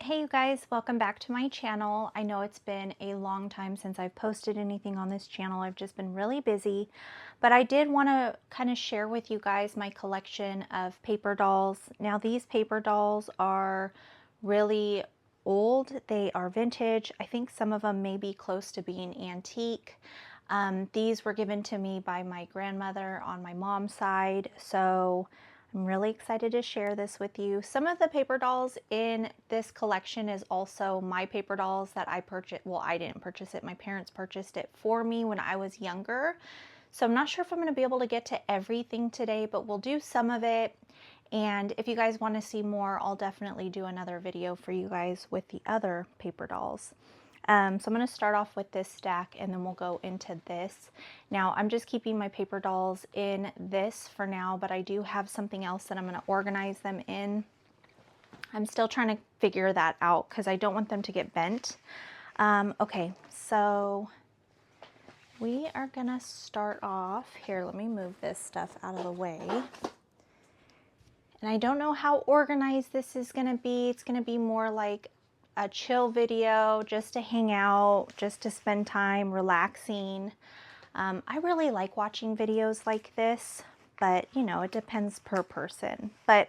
Hey you guys, welcome back to my channel. I know it's been a long time since I've posted anything on this channel. I've just been really busy, but I did want to kind of share with you guys my collection of paper dolls. Now these paper dolls are really old. They are vintage. I think some of them may be close to being antique. These were given to me by my grandmother on my mom's side, so I'm really excited to share this with you. Some of the paper dolls in this collection is also my paper dolls that I purchased. Well, I didn't purchase it. My parents purchased it for me when I was younger. So I'm not sure if I'm going to be able to get to everything today, but we'll do some of it. And if you guys want to see more, I'll definitely do another video for you guys with the other paper dolls. So I'm going to start off with this stack and then we'll go into this. Now I'm just keeping my paper dolls in this for now, but I do have something else that I'm going to organize them in. I'm still trying to figure that out because I don't want them to get bent. Okay, so we are going to start off here. Let me move this stuff out of the way. And I don't know how organized this is going to be. It's going to be more like a chill video, just to hang out, just to spend time relaxing. I really like watching videos like this, but you know, it depends per person. But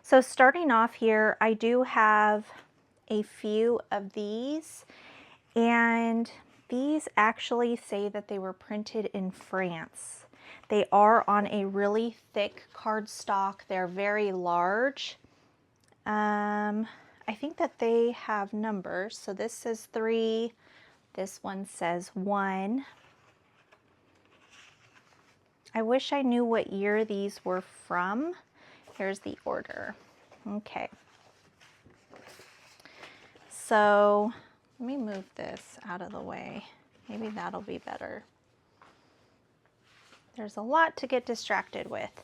so starting off here, I do have a few of these, and these actually say that they were printed in France. They are on a really thick cardstock. They're very large. I think that they have numbers. So this says 3, this one says 1. I wish I knew what year these were from. Here's the order. Okay. So let me move this out of the way. Maybe that'll be better. There's a lot to get distracted with.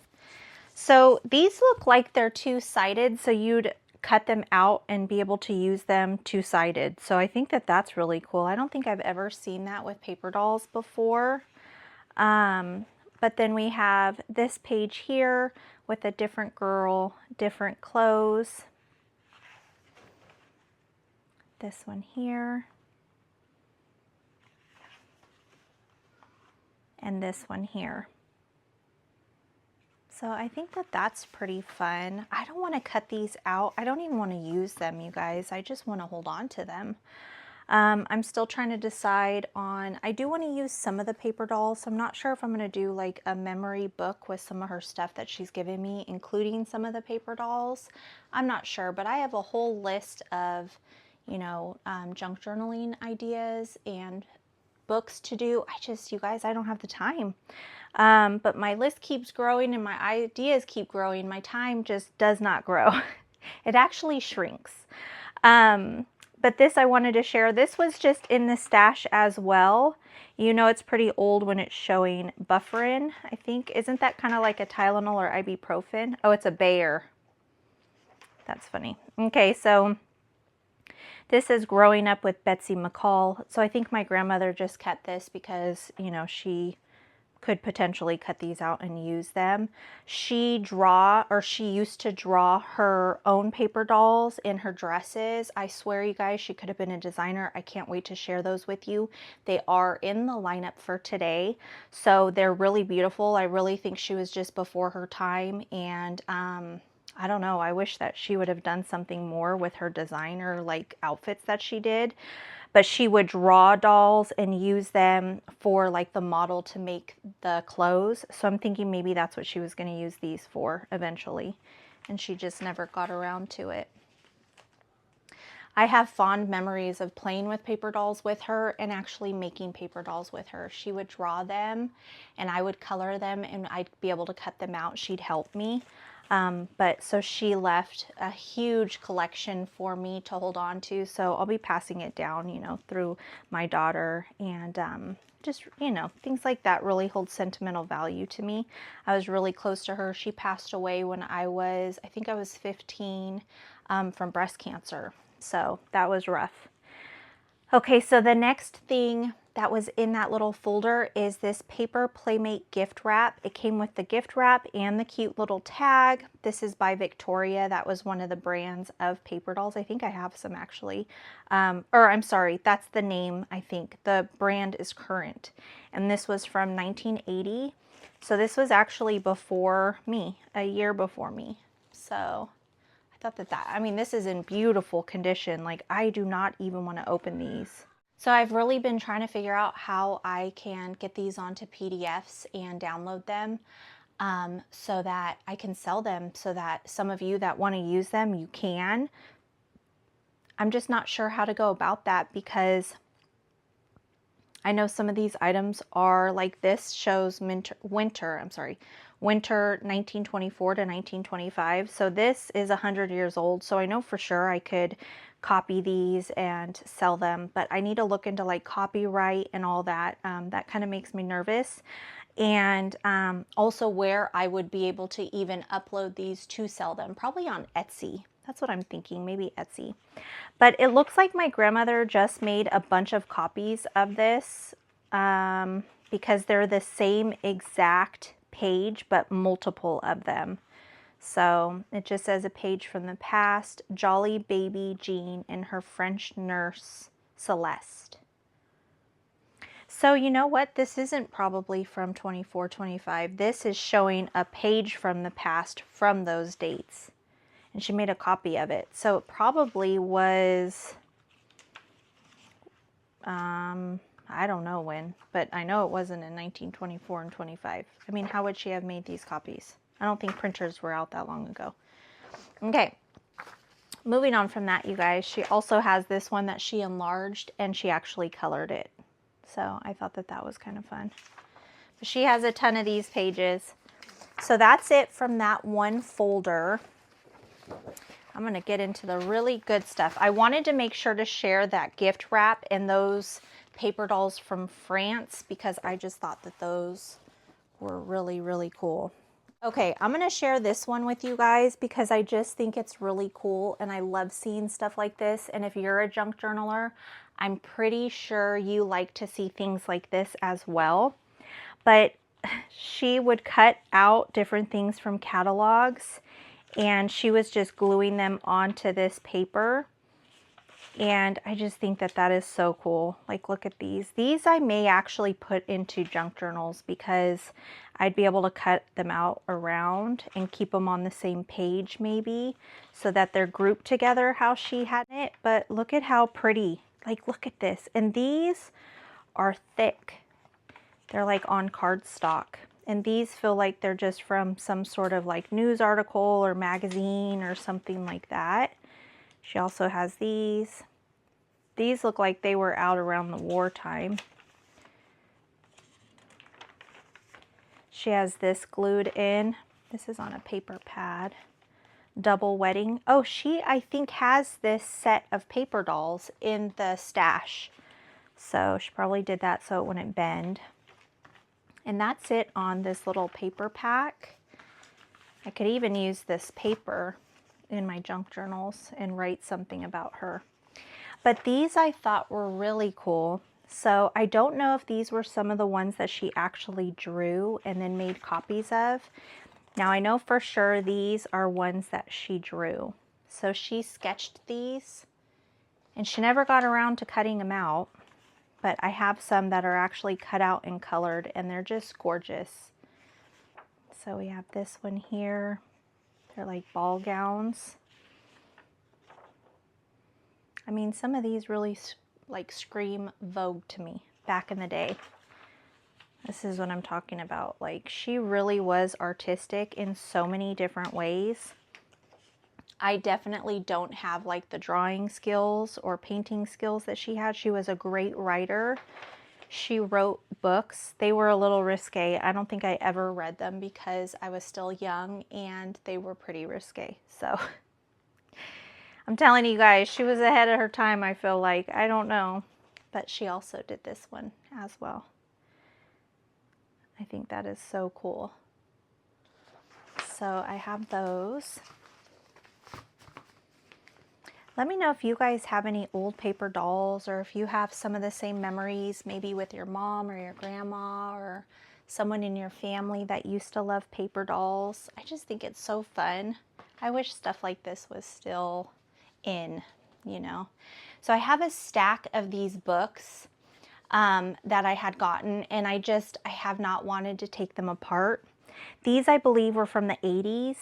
So these look like they're two-sided, so you'd cut them out and be able to use them two-sided. So I think that that's really cool. I don't think I've ever seen that with paper dolls before. But then we have this page here with a different girl, different clothes. This one here. And this one here. So I think that that's pretty fun. I don't want to cut these out. I don't even want to use them, you guys. I just want to hold on to them. I'm still trying to decide on, I do want to use some of the paper dolls. So I'm not sure if I'm going to do like a memory book with some of her stuff that she's given me, including some of the paper dolls. I'm not sure, but I have a whole list of, you know, junk journaling ideas and books to do. You guys, I don't have the time. But my list keeps growing and my ideas keep growing. My time just does not grow. It actually shrinks. But this I wanted to share. This was just in the stash as well. You know, it's pretty old when it's showing bufferin, I think. Isn't that kind of like a Tylenol or ibuprofen? Oh, it's a Bayer. That's funny. Okay, so this is Growing Up with Betsy McCall. So I think my grandmother just cut this because, you know, she could potentially cut these out and use them. She used to draw her own paper dolls in her dresses. I swear, you guys, she could have been a designer. I can't wait to share those with you. They are in the lineup for today. So they're really beautiful. I really think she was just before her time. And I don't know, I wish that she would have done something more with her designer like outfits that she did. But she would draw dolls and use them for like the model to make the clothes. So I'm thinking maybe that's what she was going to use these for eventually. And she just never got around to it. I have fond memories of playing with paper dolls with her and actually making paper dolls with her. She would draw them and I would color them and I'd be able to cut them out. She'd help me. But so she left a huge collection for me to hold on to. So I'll be passing it down, you know, through my daughter and just, you know, things like that really hold sentimental value to me. I was really close to her. She passed away when I think I was 15 from breast cancer. So that was rough. Okay, so the next thing that was in that little folder is this paper Playmate gift wrap. It came with the gift wrap and the cute little tag. This is by Victoria. That was one of the brands of paper dolls. I think I have some actually. Or I'm sorry, that's the name, I think. The brand is Current. And this was from 1980. So this was actually before me, a year before me. So I thought I mean, this is in beautiful condition. Like, I do not even want to open these. So I've really been trying to figure out how I can get these onto PDFs and download them so that I can sell them, so that some of you that want to use them, you can. I'm just not sure how to go about that, because I know some of these items are like this shows winter 1924 to 1925. So this is 100 years old. So I know for sure I could copy these and sell them, but I need to look into like copyright and all that. That kind of makes me nervous. And also where I would be able to even upload these to sell them, probably on Etsy. That's what I'm thinking, maybe Etsy. But it looks like my grandmother just made a bunch of copies of this because they're the same exact page, but multiple of them. So it just says a page from the past, Jolly Baby Jean and her French nurse, Celeste. So you know what? This isn't probably from 24, 25. This is showing a page from the past from those dates. And she made a copy of it. So it probably was, I don't know when, but I know it wasn't in 1924 and 25. I mean, how would she have made these copies? I don't think printers were out that long ago. Okay, moving on from that, you guys, she also has this one that she enlarged and she actually colored it. So I thought that that was kind of fun. But she has a ton of these pages. So that's it from that one folder. I'm going to get into the really good stuff. I wanted to make sure to share that gift wrap and those paper dolls from France because I just thought that those were really, really cool. Okay, I'm going to share this one with you guys because I just think it's really cool and I love seeing stuff like this. And if you're a junk journaler, I'm pretty sure you like to see things like this as well. But she would cut out different things from catalogs and she was just gluing them onto this paper. And I just think that that is so cool. Like, look at these. These I may actually put into junk journals because I'd be able to cut them out around and keep them on the same page maybe so that they're grouped together how she had it. But look at how pretty. Like, look at this. And these are thick. They're like on cardstock. And these feel like they're just from some sort of like news article or magazine or something like that. She also has these. These look like they were out around the wartime. She has this glued in. This is on a paper pad. Double wedding. Oh, she, I think, has this set of paper dolls in the stash. So she probably did that so it wouldn't bend. And that's it on this little paper pack. I could even use this paper in my junk journals and write something about her. But these I thought were really cool. So I don't know if these were some of the ones that she actually drew and then made copies of. Now I know for sure these are ones that she drew. So she sketched these and she never got around to cutting them out. But I have some that are actually cut out and colored and they're just gorgeous. So we have this one here. They're like ball gowns. I mean, some of these really like scream Vogue to me back in the day. This is what I'm talking about. Like, she really was artistic in so many different ways. I definitely don't have like the drawing skills or painting skills that she had. She was a great writer. She wrote books. They were a little risque. I don't think I ever read them because I was still young and they were pretty risque. So I'm telling you guys, she was ahead of her time, I feel like. I don't know. But she also did this one as well. I think that is so cool. So I have those. Let me know if you guys have any old paper dolls, or if you have some of the same memories, maybe with your mom or your grandma or someone in your family that used to love paper dolls. I just think it's so fun. I wish stuff like this was still in, you know. So I have a stack of these books that I had gotten, and I have not wanted to take them apart. These, I believe, were from the 80s.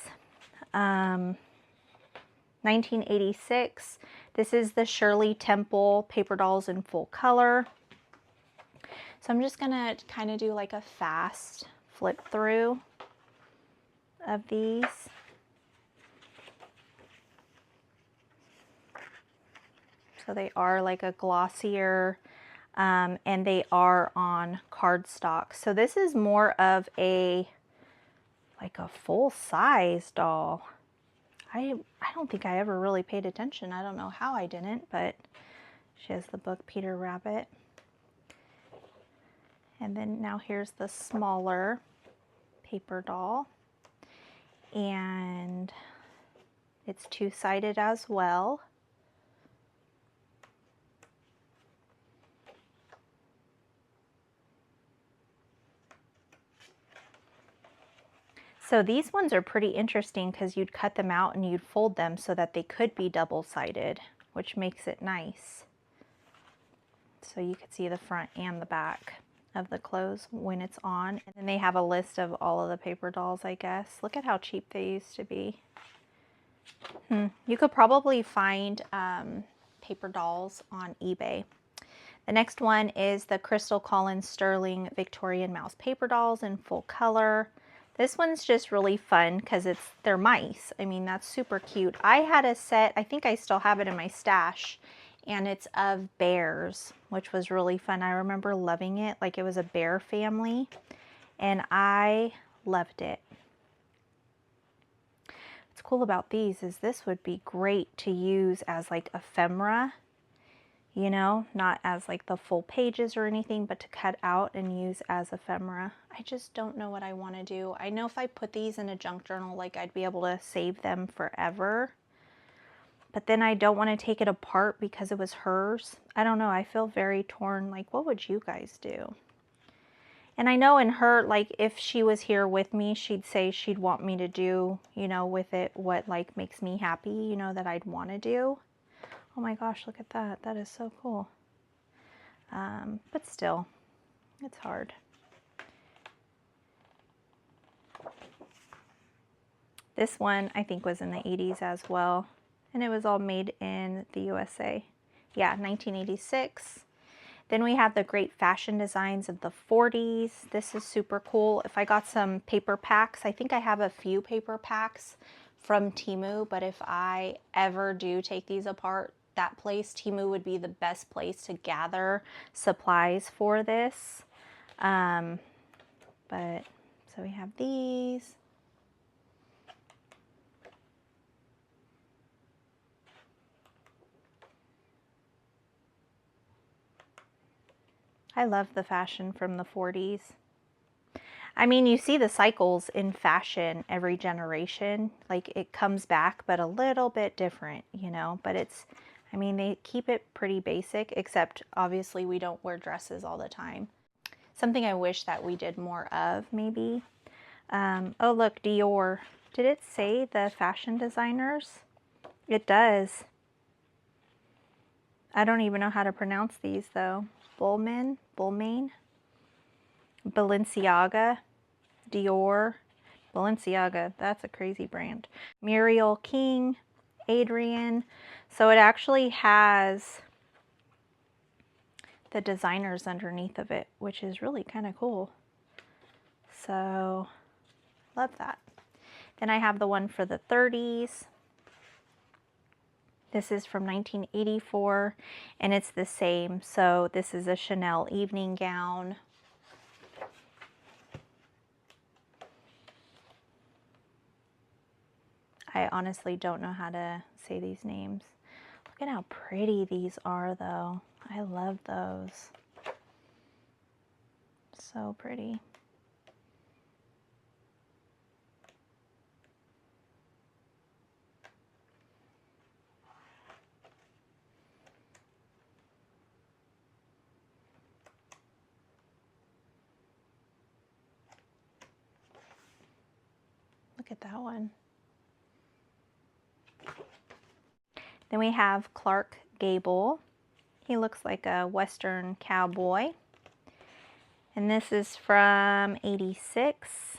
1986. This is the Shirley Temple Paper Dolls in full color. So I'm just gonna kind of do like a fast flip through of these. So they are like a glossier, and they are on cardstock. So this is more of a full size doll. I don't think I ever really paid attention. I don't know how I didn't, but she has the book Peter Rabbit. And then now here's the smaller paper doll. And it's two-sided as well. So these ones are pretty interesting because you'd cut them out and you'd fold them so that they could be double-sided, which makes it nice. So you could see the front and the back of the clothes when it's on. And then they have a list of all of the paper dolls, I guess. Look at how cheap they used to be. You could probably find paper dolls on eBay. The next one is the Crystal Collins Sterling Victorian Mouse Paper Dolls in full color. This one's just really fun because they're mice. I mean, that's super cute. I had a set, I think I still have it in my stash, and it's of bears, which was really fun. I remember loving it, like it was a bear family, and I loved it. What's cool about these is this would be great to use as like ephemera, you know, not as like the full pages or anything, but to cut out and use as ephemera. I just don't know what I want to do. I know if I put these in a junk journal, like I'd be able to save them forever. But then I don't want to take it apart because it was hers. I don't know. I feel very torn. Like, what would you guys do? And I know in her, like, if she was here with me, she'd say she'd want me to do, you know, with it what like makes me happy, you know, that I'd want to do. Oh my gosh, look at that. That is so cool. But still, it's hard. This one, I think, was in the 80s as well. And it was all made in the USA. Yeah, 1986. Then we have the great fashion designs of the 40s. This is super cool. If I got some paper packs, I think I have a few paper packs from Temu, but if I ever do take these apart, that place, Temu, would be the best place to gather supplies for this. So we have these. I love the fashion from the 40s. I mean, you see the cycles in fashion every generation. Like, it comes back, but a little bit different, you know. But it's, I mean, they keep it pretty basic, except obviously we don't wear dresses all the time. Something I wish that we did more of, maybe. Oh, look, Dior. Did it say the fashion designers? It does. I don't even know how to pronounce these, though. Balmain, Balenciaga, Dior, Balenciaga, that's a crazy brand. Muriel King, Adrian. So it actually has the designers underneath of it, which is really kind of cool. So, love that. Then I have the one for the 30s. This is from 1984, and it's the same. So this is a Chanel evening gown. I honestly don't know how to say these names. Look at how pretty these are, though. I love those. So pretty. Look at that one. Then we have Clark Gable. He looks like a Western cowboy. And this is from '86.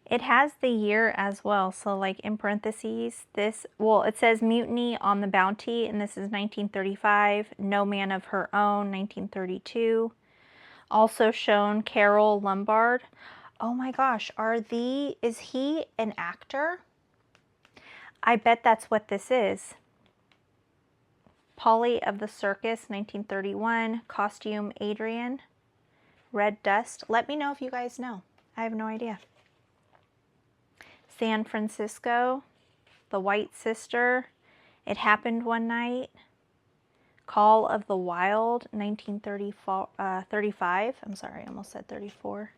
It has the year as well, so like in parentheses, this, well, it says Mutiny on the Bounty, and this is 1935, No Man of Her Own, 1932. Also shown Carol Lombard. Oh my gosh, is he an actor? I bet that's what this is. Polly of the Circus, 1931. Costume Adrian. Red Dust. Let me know if you guys know. I have no idea. San Francisco, The White Sister, It Happened One Night, Call of the Wild, 1935. I'm sorry, I almost said 34.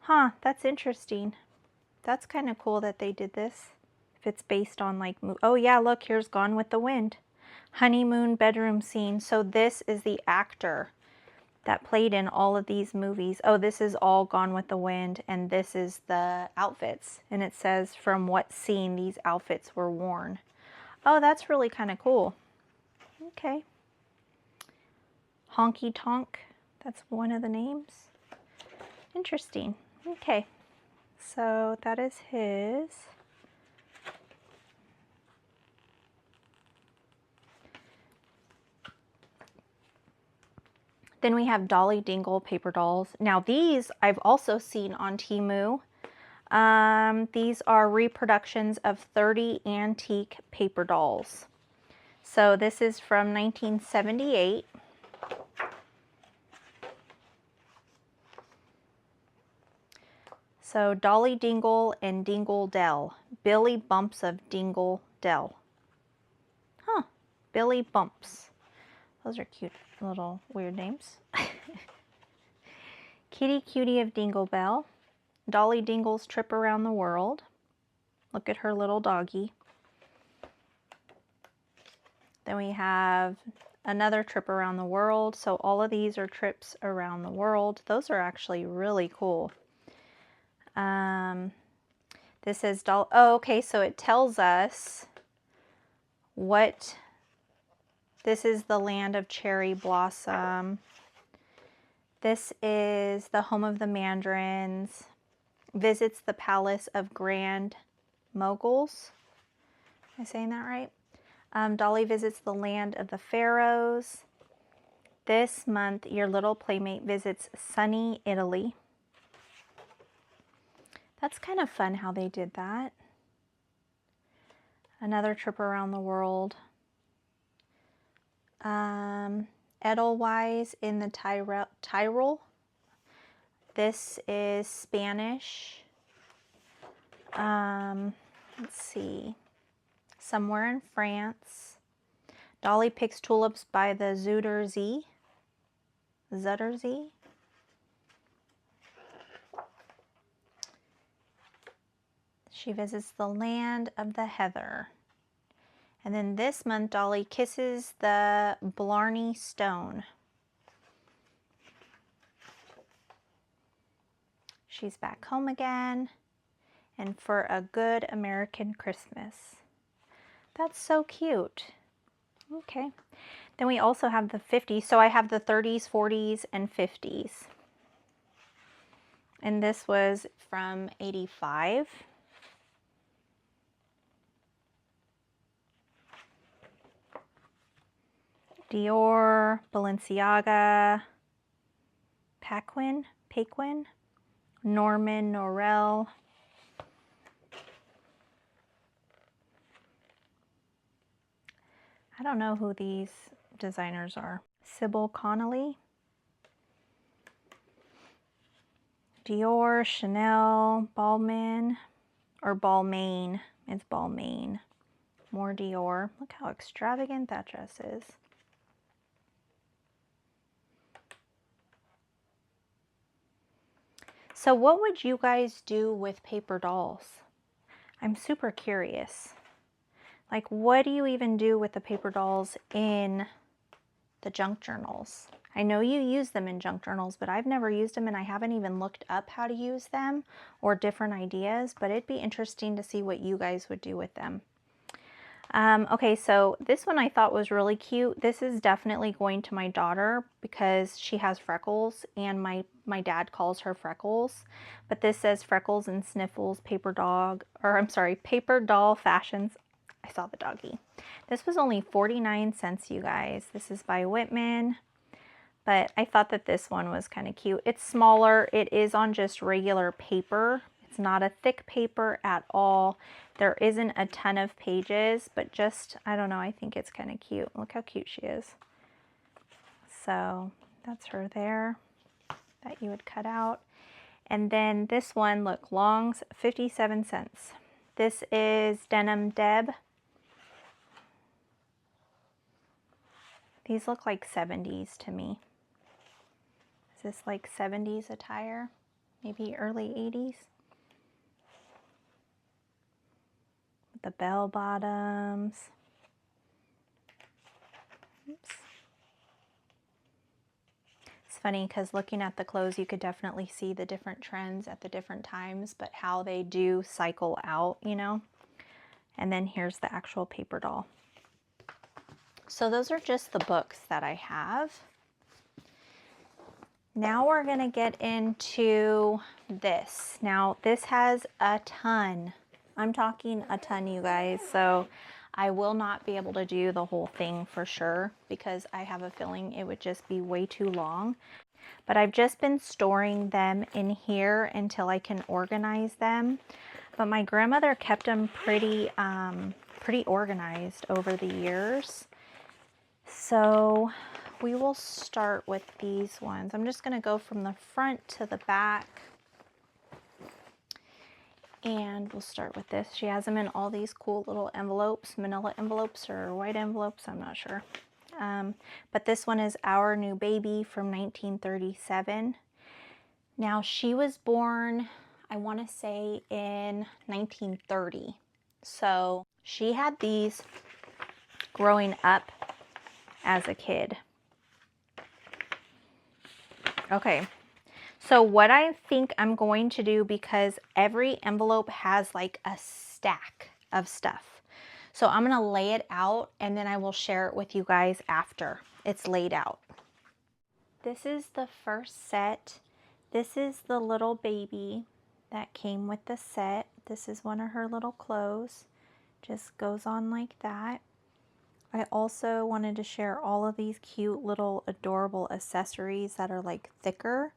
Huh, that's interesting. That's kind of cool that they did this. If it's based on like, oh yeah, look, here's Gone with the Wind. Honeymoon bedroom scene. So this is the actor that played in all of these movies. Oh, this is all Gone with the Wind, and this is the outfits. And it says from what scene these outfits were worn. Oh, that's really kind of cool. Okay. Honky Tonk, that's one of the names. Interesting. Okay, so that is his. Then we have Dolly Dingle paper dolls. Now these I've also seen on Temu. These are reproductions of 30 antique paper dolls. So this is from 1978. So Dolly Dingle and Dingle Dell. Billy Bumps of Dingle Dell. Huh, Billy Bumps. Those are cute little weird names. Kitty Cutie of Dingle Bell. Dolly Dingle's Trip Around the World. Look at her little doggy. Then we have another trip around the world. So all of these are trips around the world. Those are actually really cool. This is doll. Oh, okay. So it tells us what. This is the land of cherry blossom. This is the home of the mandarins. Visits the palace of grand moguls. Am I saying that right? Dolly visits the land of the pharaohs. This month, your little playmate visits sunny Italy. That's kind of fun how they did that. Another trip around the world. Edelweiss in the Tyrol. This is Spanish. Let's see. Somewhere in France. Dolly picks tulips by the Zuiderzee. Zuiderzee. She visits the land of the heather. And then this month, Dolly kisses the Blarney Stone. She's back home again. And for a good American Christmas. That's so cute. Okay. Then we also have the 50s. So I have the 30s, 40s, and 50s. And this was from '85. Dior, Balenciaga, Paquin, Norman Norell. I don't know who these designers are. Sybil Connolly. Dior, Chanel, Balmain, or Balmain. It's Balmain. More Dior. Look how extravagant that dress is. So what would you guys do with paper dolls? I'm super curious. Like, what do you even do with the paper dolls in the junk journals? I know you use them in junk journals, but I've never used them and I haven't even looked up how to use them or different ideas, but it'd be interesting to see what you guys would do with them. Okay, so this one I thought was really cute. This is definitely going to my daughter because she has freckles and my dad calls her Freckles. But this says Freckles and Sniffles Paper Dog, or I'm sorry, Paper Doll Fashions. I saw the doggy. This was only 49 cents, you guys. This is by Whitman. But I thought that this one was kind of cute. It's smaller. It is on just regular paper. It's not a thick paper at all. There isn't a ton of pages, but just, I don't know, I think it's kind of cute. Look how cute she is. So that's her there that you would cut out. And then this one, look, longs, 57 cents. This is Denim Deb. These look like 70s to me. Is this like 70s attire? Maybe early 80s? The bell bottoms. Oops. It's funny because looking at the clothes, you could definitely see the different trends at the different times, but how they do cycle out, you know? And then here's the actual paper doll. So those are just the books that I have. Now we're going to get into this. Now this has a ton. I'm talking a ton, you guys. So I will not be able to do the whole thing for sure because I have a feeling it would just be way too long. But I've just been storing them in here until I can organize them. But my grandmother kept them pretty organized over the years. So we will start with these ones. I'm just going to go from the front to the back. And we'll start with this. She has them in all these cool little envelopes, manila envelopes or white envelopes, I'm not sure. But this one is Our New Baby from 1937. Now she was born, I want to say in 1930. So she had these growing up as a kid. Okay, so what I think I'm going to do, because every envelope has like a stack of stuff. So I'm going to lay it out and then I will share it with you guys after it's laid out. This is the first set. This is the little baby that came with the set. This is one of her little clothes. Just goes on like that. I also wanted to share all of these cute little adorable accessories that are like thicker.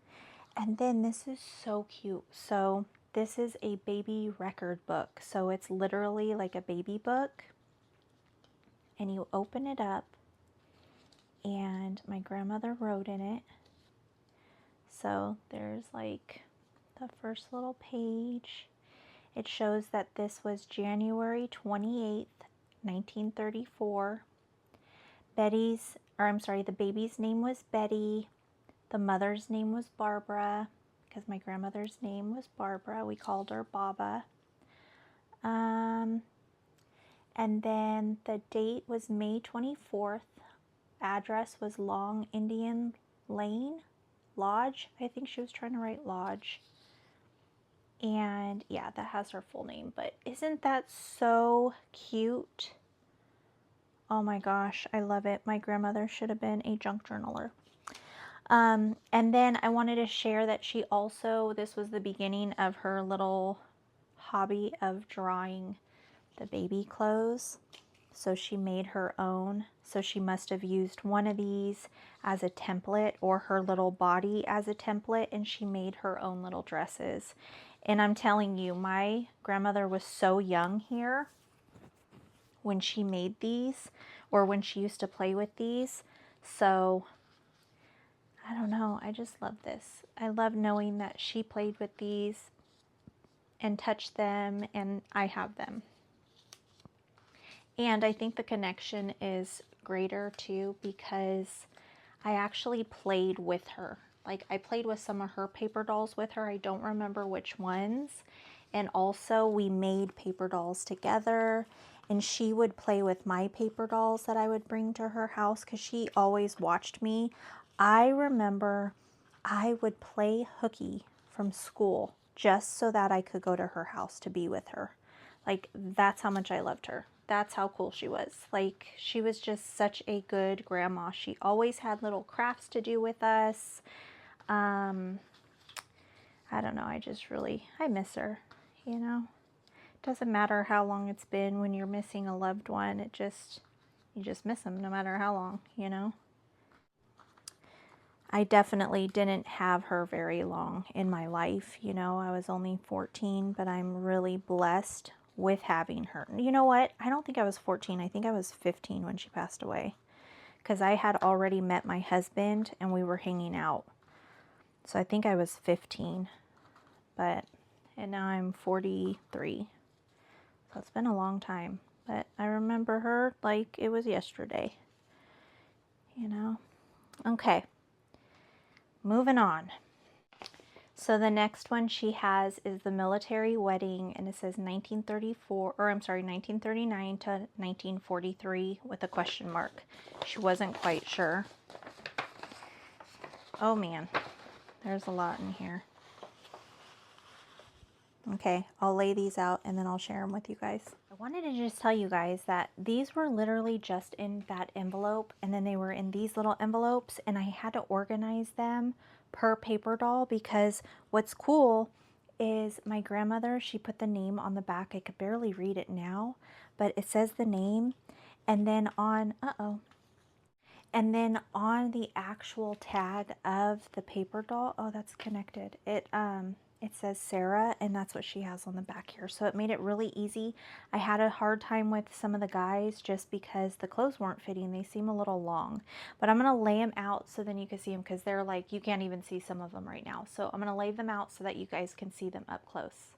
And then this is so cute. So this is a baby record book. So it's literally like a baby book. And you open it up and my grandmother wrote in it. So there's like the first little page. It shows that this was January 28th, 1934. The baby's name was Betty. The mother's name was Barbara, because my grandmother's name was Barbara. We called her Baba. And then the date was May 24th. Address was Long Indian Lane, Lodge. I think she was trying to write Lodge. And yeah, that has her full name. But isn't that so cute? Oh my gosh, I love it. My grandmother should have been a junk journaler. And then I wanted to share that she also, this was the beginning of her little hobby of drawing the baby clothes. So she made her own. So she must have used one of these as a template or her little body as a template, and she made her own little dresses. And I'm telling you, my grandmother was so young here when she made these, or when she used to play with these. So I don't know, I just love this. I love knowing that she played with these and touched them, and I have them. And I think the connection is greater too because I actually played with her. Like, I played with some of her paper dolls with her. I don't remember which ones. And also we made paper dolls together. and she would play with my paper dolls that I would bring to her house because she always watched me. I remember I would play hooky from school just so that I could go to her house to be with her. Like, that's how much I loved her. That's how cool she was. Like, she was just such a good grandma. She always had little crafts to do with us. I don't know, I miss her, you know. It doesn't matter how long it's been when you're missing a loved one. You just miss them no matter how long, you know. I definitely didn't have her very long in my life, you know. I was only 14, but I'm really blessed with having her. You know what? I don't think I was 14. I think I was 15 when she passed away, because I had already met my husband and we were hanging out. So I think I was 15, and now I'm 43. So it's been a long time, but I remember her like it was yesterday, you know. Okay, moving on. So the next one she has is the military wedding, and it says 1939 to 1943 with a question mark. She wasn't quite sure. Oh man, there's a lot in here. Okay, I'll lay these out and then I'll share them with you guys. I wanted to just tell you guys that these were literally just in that envelope, and then they were in these little envelopes, and I had to organize them per paper doll because what's cool is my grandmother, she put the name on the back. I could barely read it now, but it says the name, and then on, and then on the actual tag of the paper doll, oh, that's connected. It says Sarah, and that's what she has on the back here. So it made it really easy. I had a hard time with some of the guys just because the clothes weren't fitting. They seem a little long, but I'm going to lay them out so then you can see them, because they're like, you can't even see some of them right now. So I'm going to lay them out so that you guys can see them up close.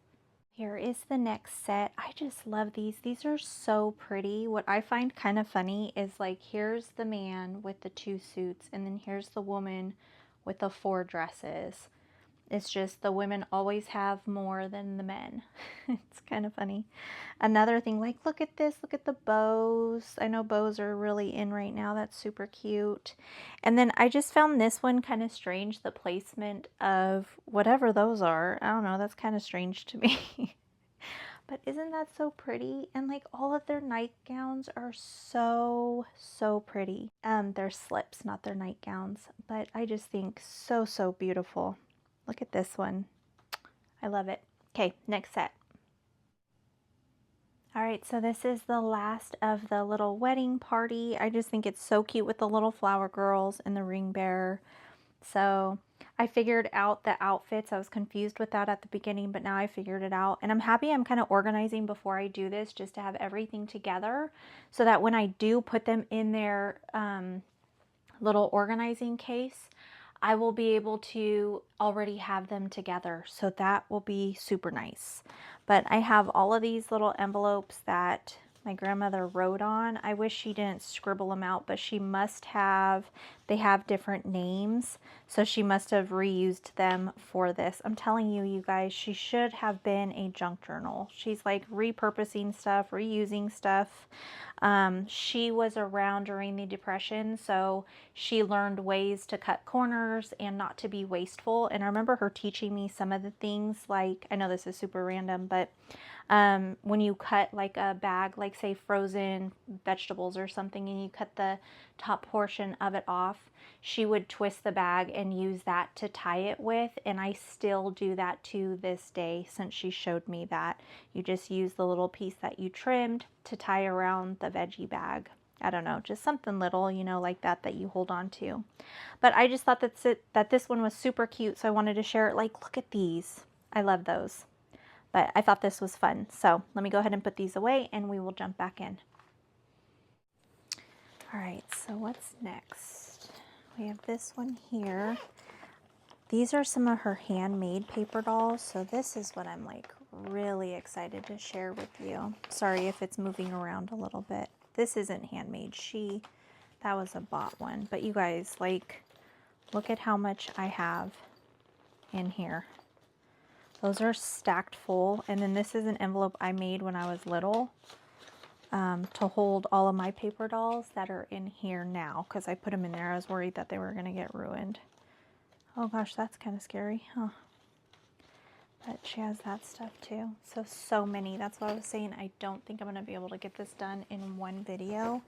Here is the next set. I just love these. These are so pretty. What I find kind of funny is, like, here's the man with the 2 suits, and then here's the woman with the 4 dresses. It's just the women always have more than the men. It's kind of funny. Another thing, like, look at this. Look at the bows. I know bows are really in right now. That's super cute. And then I just found this one kind of strange. The placement of whatever those are. I don't know. That's kind of strange to me. But isn't that so pretty? And like all of their nightgowns are so, so pretty. They're slips, not their nightgowns. But I just think so, so beautiful. Look at this one. I love it. Okay, next set. All right, so this is the last of the little wedding party. I just think it's so cute with the little flower girls and the ring bearer. So I figured out the outfits. I was confused with that at the beginning, but now I figured it out. And I'm happy I'm kind of organizing before I do this, just to have everything together so that when I do put them in their little organizing case, I will be able to already have them together. So that will be super nice. But I have all of these little envelopes that my grandmother wrote on. I wish she didn't scribble them out, but she must have, they have different names. So she must have reused them for this. I'm telling you, you guys, she should have been a junk journal. She's like repurposing stuff, reusing stuff. She was around during the Depression, so she learned ways to cut corners and not to be wasteful. And I remember her teaching me some of the things, like, I know this is super random, but when you cut like a bag, like say frozen vegetables or something, and you cut the top portion of it off, she would twist the bag and use that to tie it with. And I still do that to this day since she showed me that. You just use the little piece that you trimmed to tie around the veggie bag. I don't know, just something little, you know, like that you hold on to. But I just thought that this one was super cute, so I wanted to share it. Like, look at these. I love those. But I thought this was fun. So let me go ahead and put these away and we will jump back in. All right, so what's next? We have this one here. These are some of her handmade paper dolls. So this is what I'm like really excited to share with you. Sorry if it's moving around a little bit. This isn't handmade. That was a bought one. But you guys, like, look at how much I have in here. Those are stacked full. And then this is an envelope I made when I was little. to hold all of my paper dolls that are in here now, because I put them in there. I was worried that they were going to get ruined. Oh gosh, that's kind of scary, huh? But she has that stuff too. So many. That's what I was saying. I don't think I'm going to be able to get this done in one video.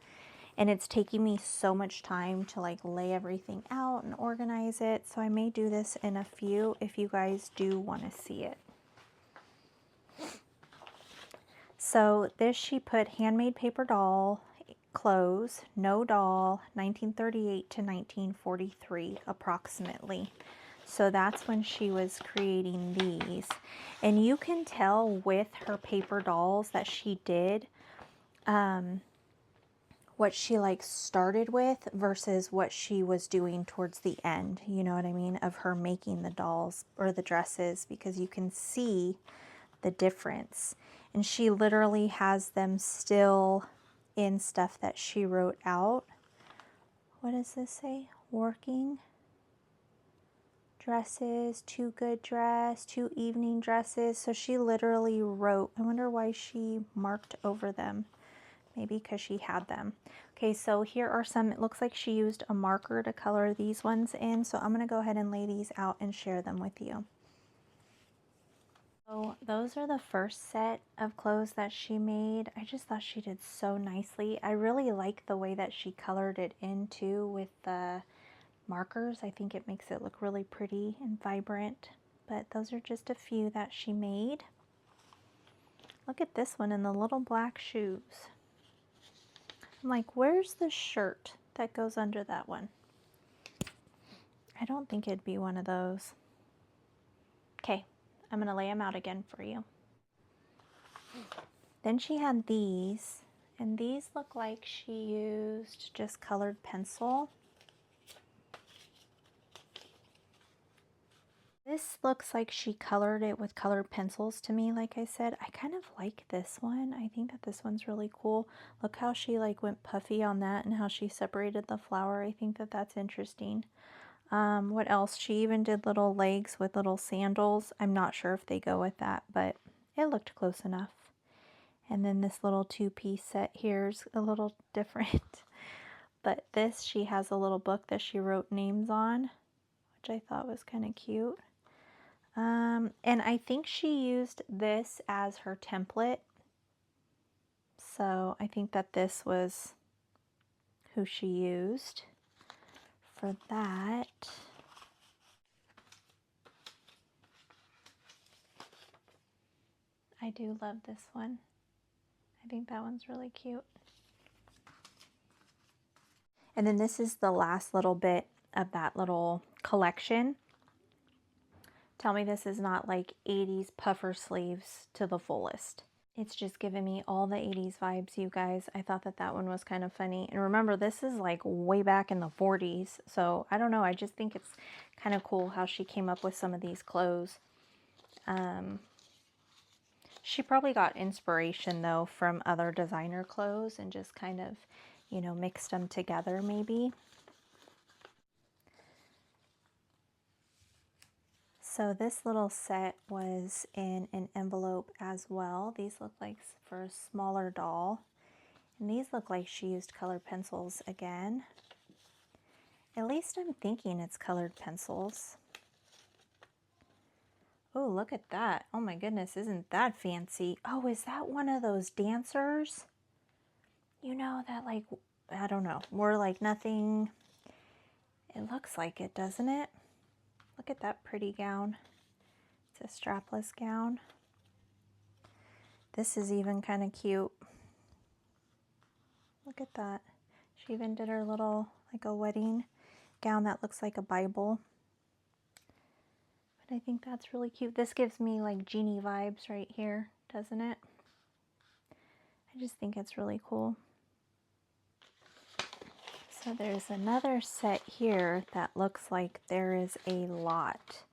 And it's taking me so much time to like lay everything out and organize it. So I may do this in a few if you guys do want to see it. So this, she put handmade paper doll, clothes, no doll, 1938 to 1943 approximately. So that's when she was creating these. And you can tell with her paper dolls that she did what she like started with versus what she was doing towards the end, you know what I mean, of her making the dolls or the dresses, because you can see the difference. And she literally has them still in stuff that she wrote out. What does this say? Working dresses, 2 good dress, 2 evening dresses. So she literally wrote, I wonder why she marked over them. Maybe because she had them. Okay, so here are some. It looks like she used a marker to color these ones in. So I'm going to go ahead and lay these out and share them with you. So those are the first set of clothes that she made. I just thought she did so nicely. I really like the way that she colored it in too with the markers. I think it makes it look really pretty and vibrant. But those are just a few that she made. Look at this one in the little black shoes. I'm like, where's the shirt that goes under that one? I don't think it'd be one of those. Okay, I'm going to lay them out again for you. Then she had these, and these look like she used just colored pencil. This looks like she colored it with colored pencils to me, like I said. I kind of like this one. I think that this one's really cool. Look how she like went puffy on that and how she separated the flower. I think that that's interesting. What else? She even did little legs with little sandals. I'm not sure if they go with that, but it looked close enough. And then this little 2-piece set here is a little different. But this, she has a little book that she wrote names on, which I thought was kind of cute. And I think she used this as her template. So I think that this was who she used for that. I do love this one. I think that one's really cute. And then this is the last little bit of that little collection. Tell me this is not like 80s puffer sleeves to the fullest. It's just giving me all the 80s vibes, you guys. I thought that that one was kind of funny. And remember, this is like way back in the 40s. So I don't know. I just think it's kind of cool how she came up with some of these clothes. She probably got inspiration though from other designer clothes and just kind of, you know, mixed them together maybe. So this little set was in an envelope as well. These look like for a smaller doll. And these look like she used colored pencils again. At least I'm thinking it's colored pencils. Oh, look at that. Oh my goodness, isn't that fancy? Oh, is that one of those dancers? You know, that like, I don't know, more like nothing. It looks like it, doesn't it? Look at that pretty gown. It's a strapless gown. This is even kind of cute. Look at that. She even did her little, like a wedding gown that looks like a Bible. But I think that's really cute. This gives me like genie vibes right here, doesn't it? I just think it's really cool. So there's another set here that looks like there is a lot.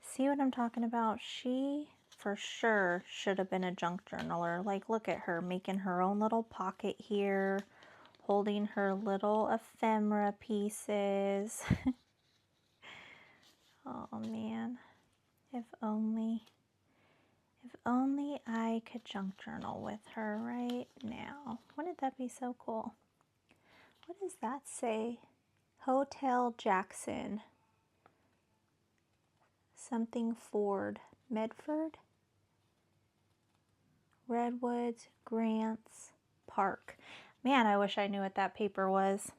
See what I'm talking about? She for sure should have been a junk journaler. Like, look at her making her own little pocket here, holding her little ephemera pieces. Oh man, if If only I could junk journal with her right now. Wouldn't that be so cool? What does that say? Hotel Jackson. Something Ford. Medford? Redwoods, Grants, Park. Man, I wish I knew what that paper was.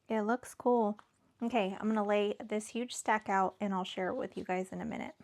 It looks cool. Okay, I'm going to lay this huge stack out and I'll share it with you guys in a minute.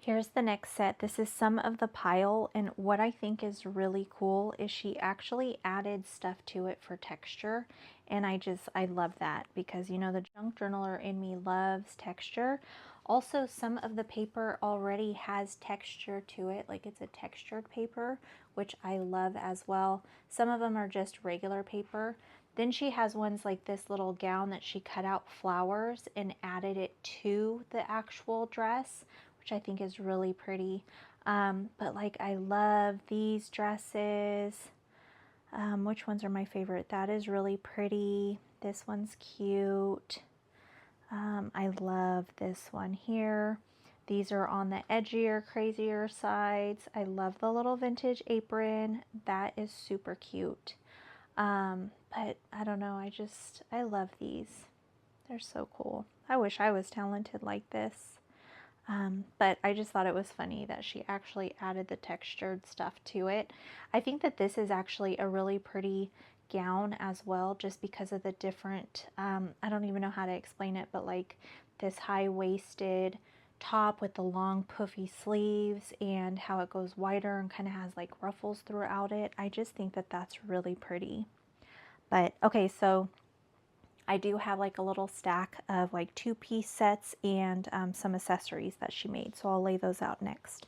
Here's the next set. This is some of the pile, and what I think is really cool is she actually added stuff to it for texture, and I love that because, you know, the junk journaler in me loves texture. Also, some of the paper already has texture to it, like it's a textured paper, which I love as well. Some of them are just regular paper. Then she has ones like this little gown that she cut out flowers and added it to the actual dress, which I think is really pretty. But like, I love these dresses. Which ones are my favorite? That is really pretty. This one's cute. I love this one here. These are on the edgier, crazier sides. I love the little vintage apron. That is super cute. But I don't know, I love these. They're so cool. I wish I was talented like this. But I just thought it was funny that she actually added the textured stuff to it. I think that this is actually a really pretty gown as well, just because of the different, I don't even know how to explain it, but like this high-waisted top with the long puffy sleeves and how it goes wider and kind of has like ruffles throughout it. I just think that that's really pretty. But okay, so I do have like a little stack of like 2-piece sets and some accessories that she made, so I'll lay those out next.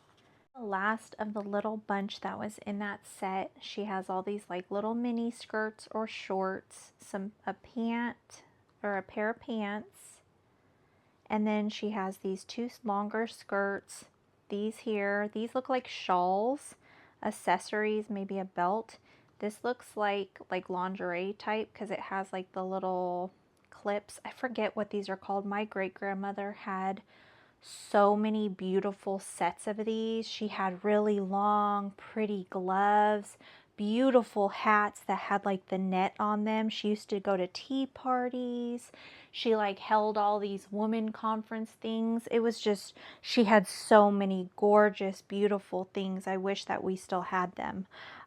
The last of the little bunch that was in that set, she has all these like little mini skirts or shorts, a pant or a pair of pants, and then she has these 2 longer skirts. These here, these look like shawls, accessories, maybe a belt. This looks like lingerie type because it has like the little clips. I forget what these are called. My great-grandmother had so many beautiful sets of these. She had really long, pretty gloves, beautiful hats that had like the net on them. She used to go to tea parties. She like held all these woman conference things. It was just, she had so many gorgeous, beautiful things. I wish that we still had them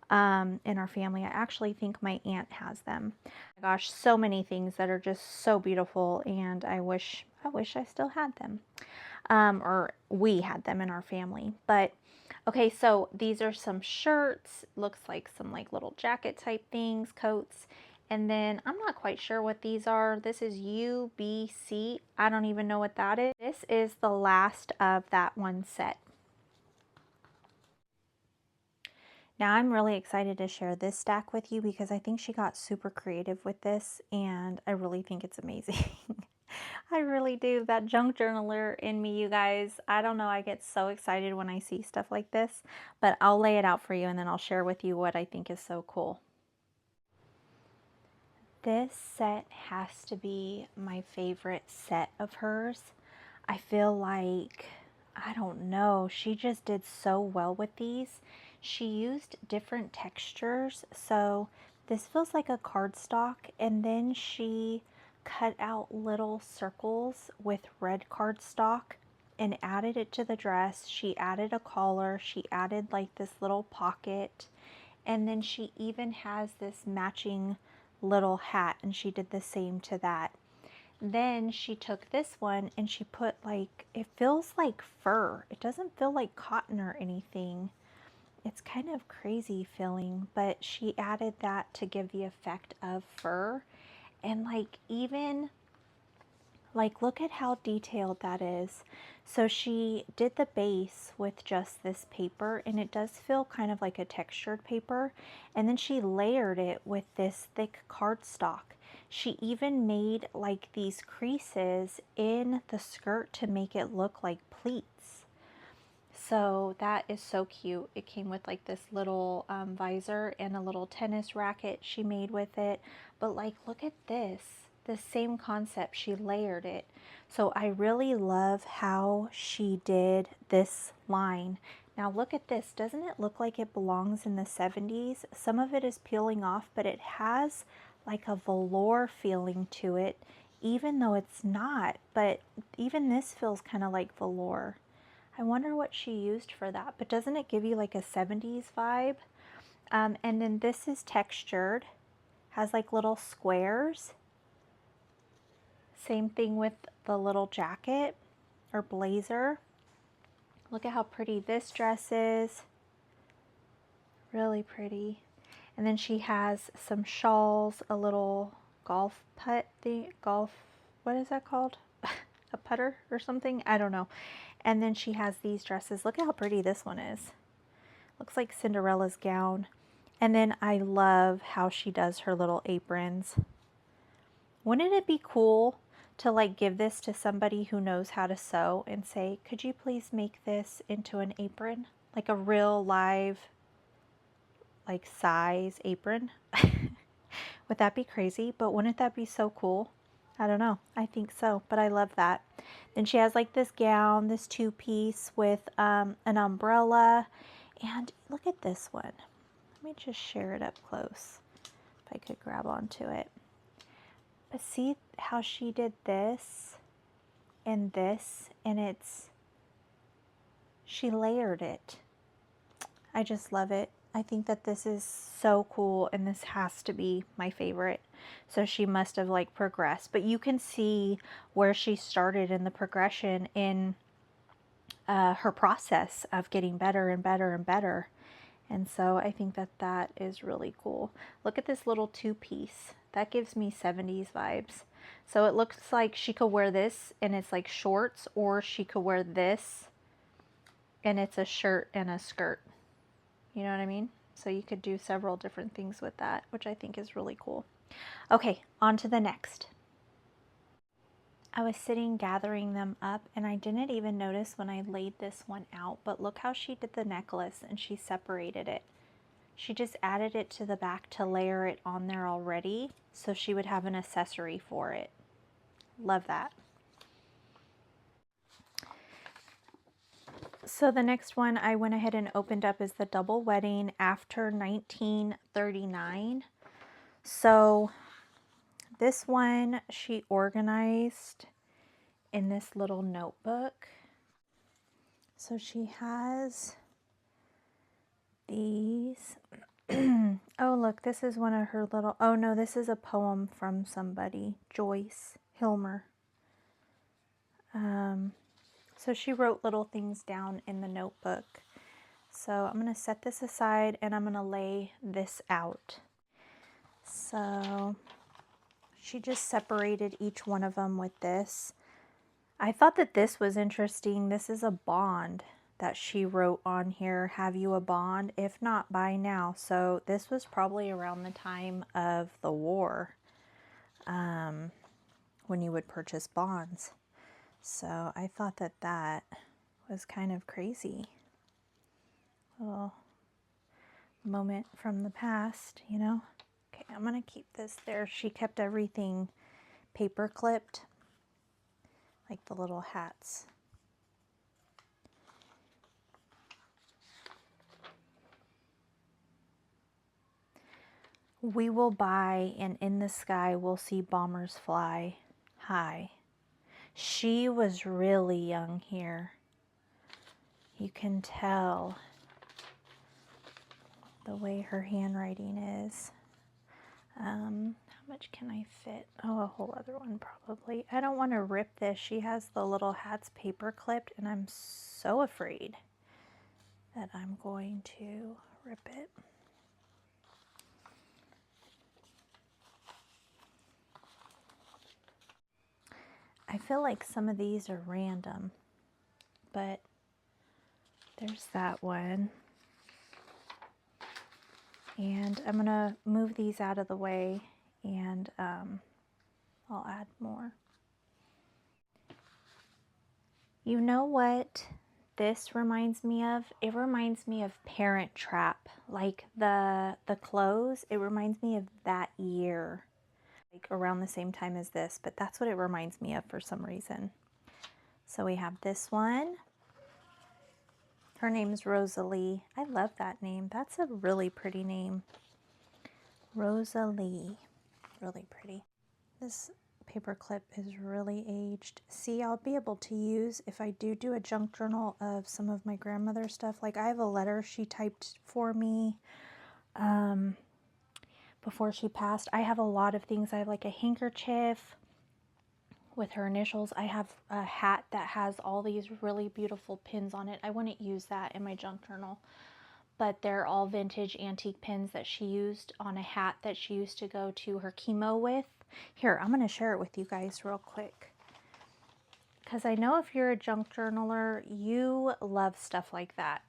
in our family. I actually think my aunt has them. Oh my gosh, so many things that are just so beautiful, and I wish I still had them. Or we had them in our family. But okay, so these are some shirts. Looks like some like little jacket type things, coats. And then I'm not quite sure what these are. This is UBC. I don't even know what that is. This is the last of that one set. Now I'm really excited to share this stack with you because I think she got super creative with this and I really think it's amazing. I really do. That junk journaler in me, you guys. I don't know. I get so excited when I see stuff like this, but I'll lay it out for you and then I'll share with you what I think is so cool. This set has to be my favorite set of hers. I feel like, I don't know, she just did so well with these. She used different textures, so this feels like a cardstock, and then she cut out little circles with red cardstock and added it to the dress. She added a collar, she added like this little pocket, and then she even has this matching little hat, and she did the same to that. Then she took this one and she put like, it feels like fur. It doesn't feel like cotton or anything. It's kind of crazy feeling, but she added that to give the effect of fur. And like, even like, look at how detailed that is. So she did the base with just this paper, and it does feel kind of like a textured paper. And then she layered it with this thick cardstock. She even made like these creases in the skirt to make it look like pleats. So that is so cute. It came with like this little visor and a little tennis racket she made with it. But like, look at this. the same concept. She layered it. So I really love how she did this line. Now look at this. Doesn't it look like it belongs in the 70s? Some of it is peeling off, but it has like a velour feeling to it, even though it's not. But even this feels kind of like velour. I wonder what she used for that. But doesn't it give you like a 70s vibe? And then this is textured. Has like little squares. Same thing with the little jacket or blazer. Look at how pretty this dress is. Really pretty. And then she has some shawls, a little golf putt thing, what is that called? A putter or something? I don't know. And then she has these dresses. Look at how pretty this one is. Looks like Cinderella's gown. And then I love how she does her little aprons. Wouldn't it be cool to like give this to somebody who knows how to sew and say, could you please make this into an apron? Like a real live, like size apron. Would that be crazy? But wouldn't that be so cool? I don't know. I think so, but I love that. Then she has like this gown, this two-piece with an umbrella. And look at this one. Let me just share it up close if I could grab onto it. But see how she did this, and she layered it. I just love it. I think that this is so cool, and this has to be my favorite. So she must have like progressed, but you can see where she started in the progression in her process of getting better and better and better. And so I think that that is really cool. Look at this little two-piece. That gives me 70s vibes. So it looks like she could wear this and it's like shorts, or she could wear this and it's a shirt and a skirt. You know what I mean? So you could do several different things with that, which I think is really cool. Okay, on to the next. I was sitting gathering them up and I didn't even notice when I laid this one out, but look how she did the necklace and she separated it. She just added it to the back to layer it on there already, so she would have an accessory for it. Love that. So the next one I went ahead and opened up is the Double Wedding after 1939. So this one she organized in this little notebook. So she has these. Oh, look, this is one of her little, oh no, this is a poem from somebody, Joyce Hilmer. So she wrote little things down in the notebook. So I'm going to set this aside and I'm going to lay this out. So she just separated each one of them with this. I thought that this was interesting. This is a bond that she wrote on here. Have you a bond? If not, buy now. So this was probably around the time of the war, when you would purchase bonds. So I thought that that was kind of crazy. A little moment from the past, you know? Okay, I'm going to keep this there. She kept everything paper clipped, like the little hats. We will buy, and in the sky we'll see bombers fly high. She was really young here. You can tell the way her handwriting is. How much can I fit? Oh, a whole other one probably. I don't want to rip this. She has the little hats paper clipped, and I'm so afraid that I'm going to rip it. I feel like some of these are random, but there's that one. And I'm gonna move these out of the way, and I'll add more. You know what this reminds me of? It reminds me of Parent Trap. Like the clothes, it reminds me of that year. like around the same time as this, but that's what it reminds me of for some reason. So we have this one. Her name's Rosalie. I love that name. That's a really pretty name. Rosalie. Really pretty. This paper clip is really aged. See, I'll be able to use if I do a junk journal of some of my grandmother's stuff. Like I have a letter she typed for me before she passed. I have a lot of things. I have like a handkerchief with her initials. I have a hat that has all these really beautiful pins on it. I wouldn't use that in my junk journal, but they're all vintage antique pins that she used on a hat that she used to go to her chemo with. Here, I'm going to share it with you guys real quick, because I know if you're a junk journaler, you love stuff like that.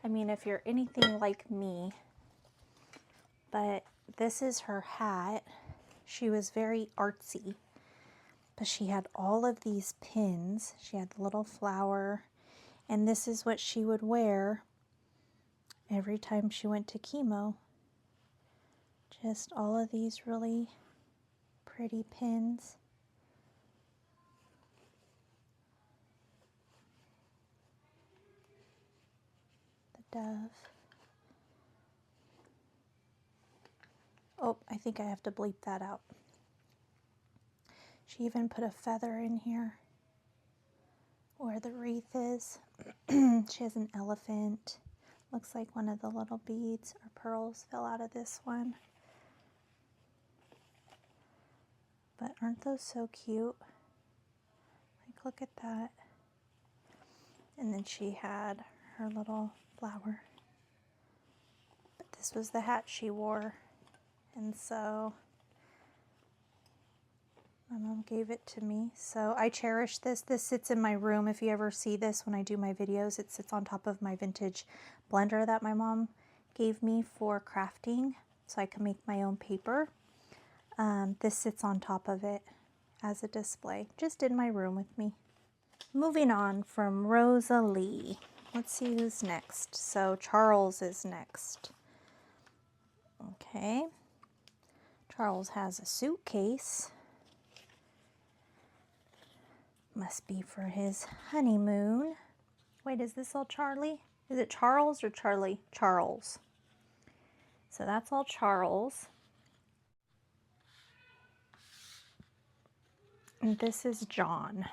I mean, if you're anything like me. But this is her hat. She was very artsy, but she had all of these pins. She had the little flower, and this is what she would wear every time she went to chemo. Just all of these really pretty pins. The dove. Oh, I think I have to bleep that out. She even put a feather in here where the wreath is. She has an elephant. Looks like one of the little beads or pearls fell out of this one. But aren't those so cute? Like, look at that. And then she had her little flower. But this was the hat she wore. And so my mom gave it to me. So I cherish this. This sits in my room. If you ever see this when I do my videos, it sits on top of my vintage blender that my mom gave me for crafting, so I can make my own paper. This sits on top of it as a display, just in my room with me. Moving on from Rosalie. Let's see who's next. So Charles is next. Okay. Charles has a suitcase. Must be for his honeymoon. Wait, is this all Charlie? Is it Charles or Charlie? Charles. So that's all Charles. And this is John.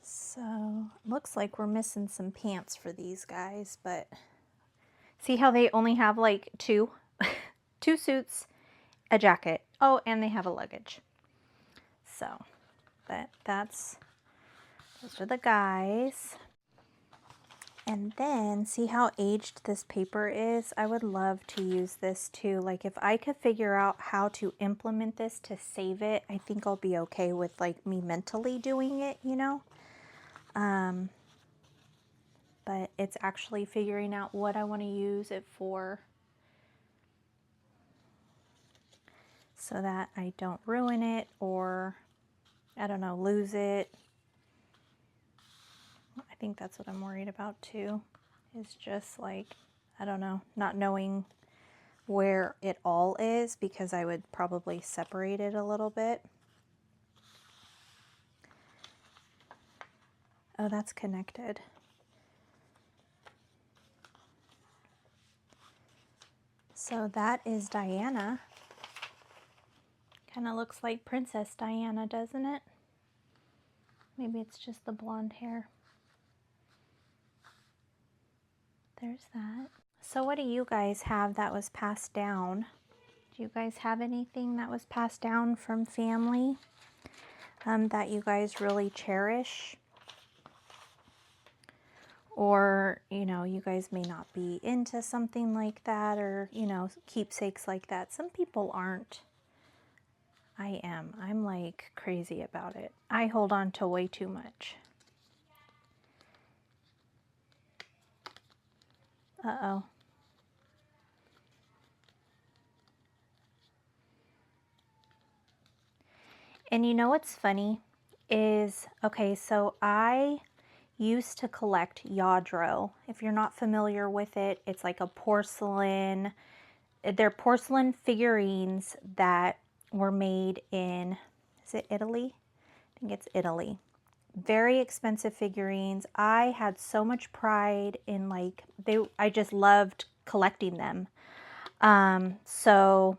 So looks like we're missing some pants for these guys, but see how they only have like two suits, a jacket. Oh, and they have a luggage. So those are the guys. And then see how aged this paper is? I would love to use this too. Like if I could figure out how to implement this to save it, I think I'll be okay with like me mentally doing it, you know? But it's actually figuring out what I want to use it for so that I don't ruin it or, I don't know, lose it. I think that's what I'm worried about too, is just like, I don't know, not knowing where it all is, because I would probably separate it a little bit. Oh, that's connected. So that is Diana. Kind of looks like Princess Diana, doesn't it? Maybe it's just the blonde hair. There's that. So what do you guys have that was passed down? Do you guys have anything that was passed down from family that you guys really cherish? Or, you know, you guys may not be into something like that, or, you know, keepsakes like that. Some people aren't. I am. I'm like crazy about it. I hold on to way too much. Uh-oh. And you know what's funny is, okay, so I used to collect Yadro. If you're not familiar with it, it's like a porcelain they're porcelain figurines that were made in, is it Italy? I think it's Italy. Very expensive figurines. I had so much pride in like, I just loved collecting them. So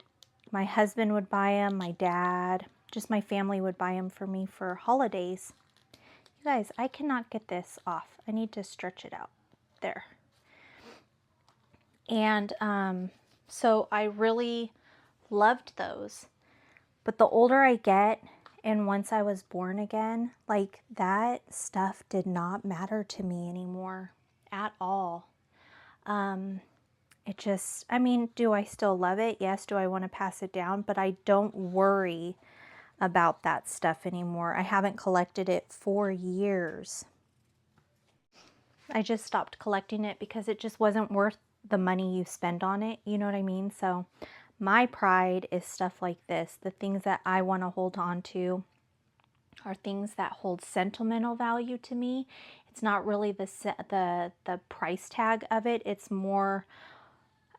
my husband would buy them, my dad, just my family would buy them for me for holidays. You guys, I cannot get this off. I need to stretch it out. There. And so I really loved those. But the older I get, and once I was born again, like that stuff did not matter to me anymore at all. It just, I mean, do I still love it? Yes. Do I want to pass it down? But I don't worry about that stuff anymore. I haven't collected it for years. I just stopped collecting it because it just wasn't worth the money you spend on it. You know what I mean? So my pride is stuff like this. The things that I want to hold on to are things that hold sentimental value to me. It's not really the price tag of it. It's more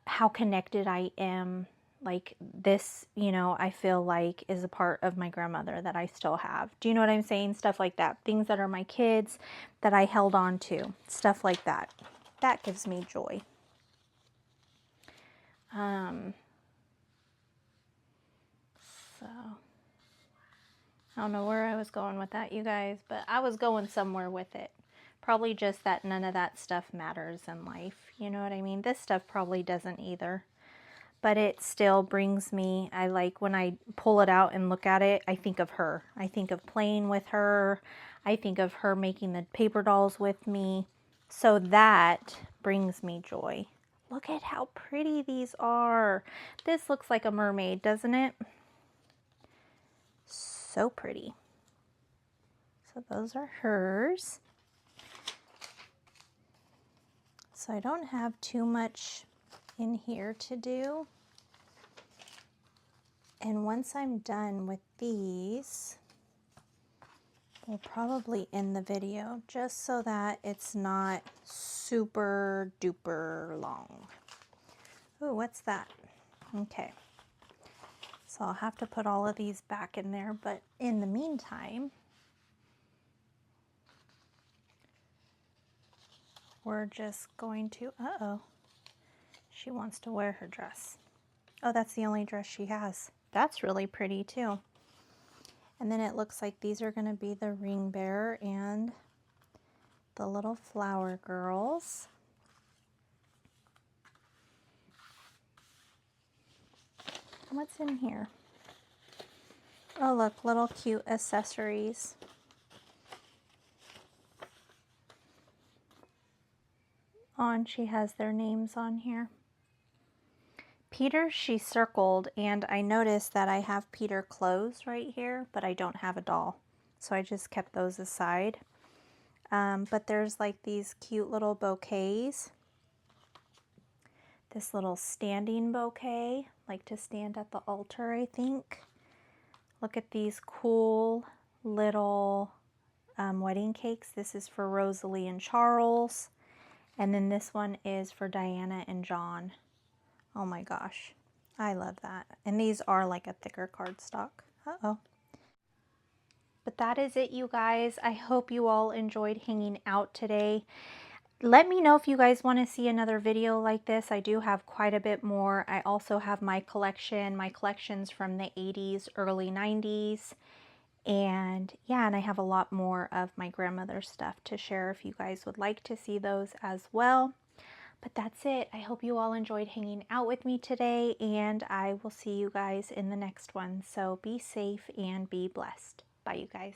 how connected I am. Like this, you know, I feel like is a part of my grandmother that I still have. Do you know what I'm saying? Stuff like that. Things that are my kids that I held on to. Stuff like that. That gives me joy. So I don't know where I was going with that, you guys, but I was going somewhere with it. Probably just that none of that stuff matters in life. You know what I mean? This stuff probably doesn't either. But it still brings me, I like when I pull it out and look at it, I think of her. I think of playing with her. I think of her making the paper dolls with me. So that brings me joy. Look at how pretty these are. This looks like a mermaid, doesn't it? So pretty. So those are hers. So I don't have too much in here to do. And once I'm done with these, we'll probably end the video just so that it's not super duper long. Ooh, what's that? Okay. So I'll have to put all of these back in there, but in the meantime, we're just going to, uh-oh, she wants to wear her dress. Oh, that's the only dress she has. That's really pretty too. And then it looks like these are going to be the ring bearer and the little flower girls. What's in here? Oh, look, little cute accessories. Oh, and she has their names on here. Peter, she circled, and I noticed that I have Peter clothes right here, but I don't have a doll. So I just kept those aside. But there's like these cute little bouquets. This little standing bouquet, like to stand at the altar, I think. Look at these cool little wedding cakes. This is for Rosalie and Charles. And then this one is for Diana and John. Oh my gosh, I love that. And these are like a thicker cardstock. Uh-oh. But that is it, you guys. I hope you all enjoyed hanging out today. Let me know if you guys want to see another video like this. I do have quite a bit more. I also have my collections from the 80s, early 90s. And yeah, and I have a lot more of my grandmother's stuff to share if you guys would like to see those as well. But that's it. I hope you all enjoyed hanging out with me today, and I will see you guys in the next one. So be safe and be blessed. Bye, you guys.